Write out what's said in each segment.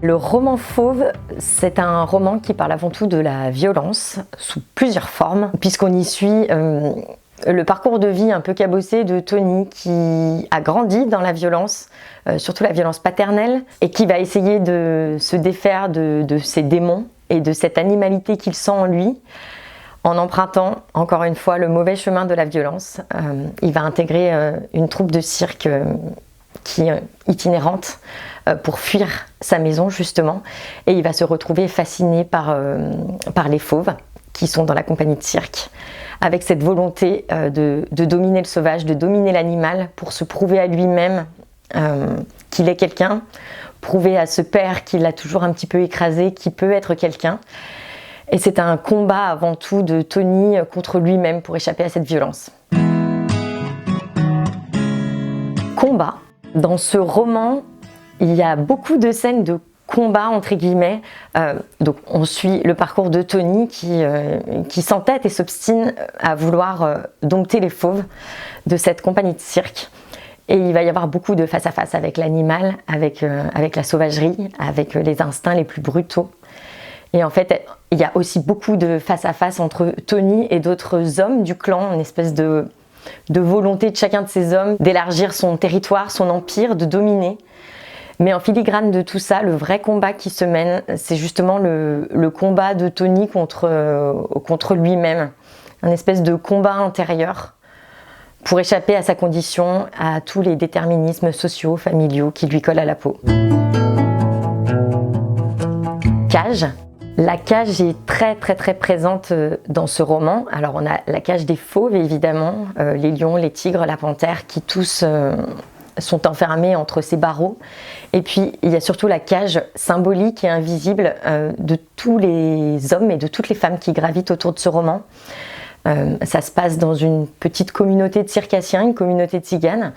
Le roman Fauve, c'est un roman qui parle avant tout de la violence, sous plusieurs formes, puisqu'on y suit le parcours de vie un peu cabossé de Tony qui a grandi dans la violence, surtout la violence paternelle, et qui va essayer de se défaire de ses démons et de cette animalité qu'il sent en lui, en empruntant, encore une fois, le mauvais chemin de la violence. Il va intégrer une troupe de cirque qui est itinérante pour fuir sa maison justement, et il va se retrouver fasciné par les fauves qui sont dans la compagnie de cirque, avec cette volonté de dominer le sauvage, de dominer l'animal pour se prouver à lui-même qu'il est quelqu'un, prouver à ce père qui l'a toujours un petit peu écrasé qu'il peut être quelqu'un. Et c'est un combat avant tout de Tony contre lui-même pour échapper à cette violence. Combat. Dans ce roman, il y a beaucoup de scènes de combat entre guillemets. Donc on suit le parcours de Tony qui s'entête et s'obstine à vouloir dompter les fauves de cette compagnie de cirque. Et il va y avoir beaucoup de face à face avec l'animal, avec la sauvagerie, avec les instincts les plus brutaux. Et en fait, il y a aussi beaucoup de face à face entre Tony et d'autres hommes du clan, une espèce de volonté de chacun de ces hommes d'élargir son territoire, son empire, de dominer. Mais en filigrane de tout ça, le vrai combat qui se mène, c'est justement le combat de Tony contre lui-même. Un espèce de combat intérieur pour échapper à sa condition, à tous les déterminismes sociaux, familiaux qui lui collent à la peau. Cage. La cage est très présente dans ce roman. Alors on a la cage des fauves évidemment, les lions, les tigres, la panthère qui tous sont enfermés entre ces barreaux. Et puis il y a surtout la cage symbolique et invisible de tous les hommes et de toutes les femmes qui gravitent autour de ce roman. Ça se passe dans une petite communauté de circassiens, une communauté de tziganes.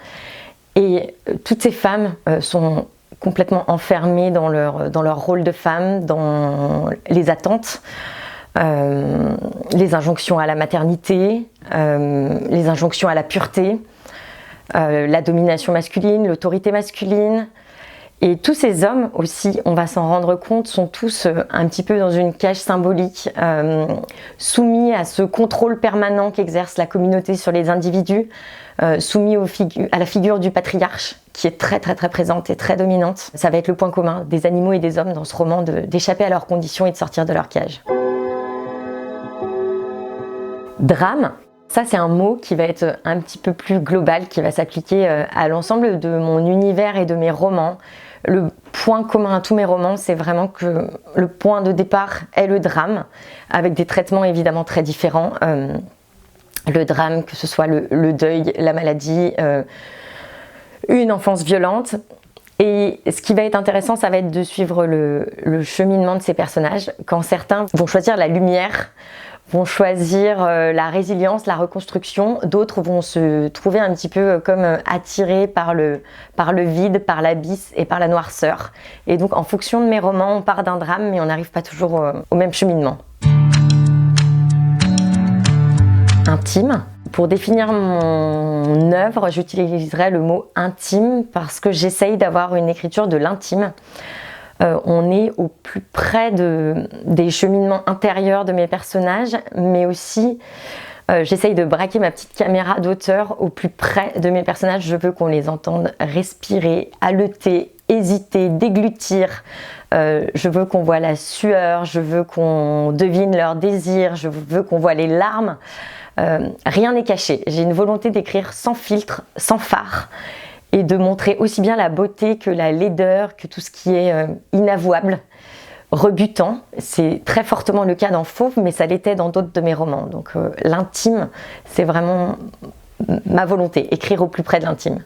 Et toutes ces femmes sont complètement enfermées dans leur rôle de femme, dans les attentes, les injonctions à la maternité, les injonctions à la pureté, la domination masculine, l'autorité masculine. Et tous ces hommes aussi, on va s'en rendre compte, sont tous un petit peu dans une cage symbolique, soumis à ce contrôle permanent qu'exerce la communauté sur les individus, soumis à la figure du patriarche, qui est très présente et très dominante. Ça va être le point commun des animaux et des hommes dans ce roman, d'échapper à leurs conditions et de sortir de leur cage. Drame. Ça, c'est un mot qui va être un petit peu plus global, qui va s'appliquer à l'ensemble de mon univers et de mes romans. Le point commun à tous mes romans, c'est vraiment que le point de départ est le drame, avec des traitements évidemment très différents. Le drame, que ce soit le deuil, la maladie, une enfance violente. Et ce qui va être intéressant, ça va être de suivre le cheminement de ces personnages. Quand certains vont choisir la lumière, vont choisir la résilience, la reconstruction, d'autres vont se trouver un petit peu comme attirés par le vide, par l'abysse et par la noirceur. Et donc en fonction de mes romans, on part d'un drame, mais on n'arrive pas toujours au même cheminement. Intime. Pour définir mon œuvre, j'utiliserai le mot intime parce que j'essaye d'avoir une écriture de l'intime. On est au plus près des cheminements intérieurs de mes personnages, mais aussi j'essaye de braquer ma petite caméra d'auteur au plus près de mes personnages. Je veux qu'on les entende respirer, haleter, hésiter, déglutir. Je veux qu'on voit la sueur, je veux qu'on devine leurs désirs, je veux qu'on voit les larmes. Rien n'est caché. J'ai une volonté d'écrire sans filtre, sans fard, et de montrer aussi bien la beauté que la laideur, que tout ce qui est inavouable, rebutant. C'est très fortement le cas dans Fauve, mais ça l'était dans d'autres de mes romans. Donc l'intime, c'est vraiment ma volonté, écrire au plus près de l'intime.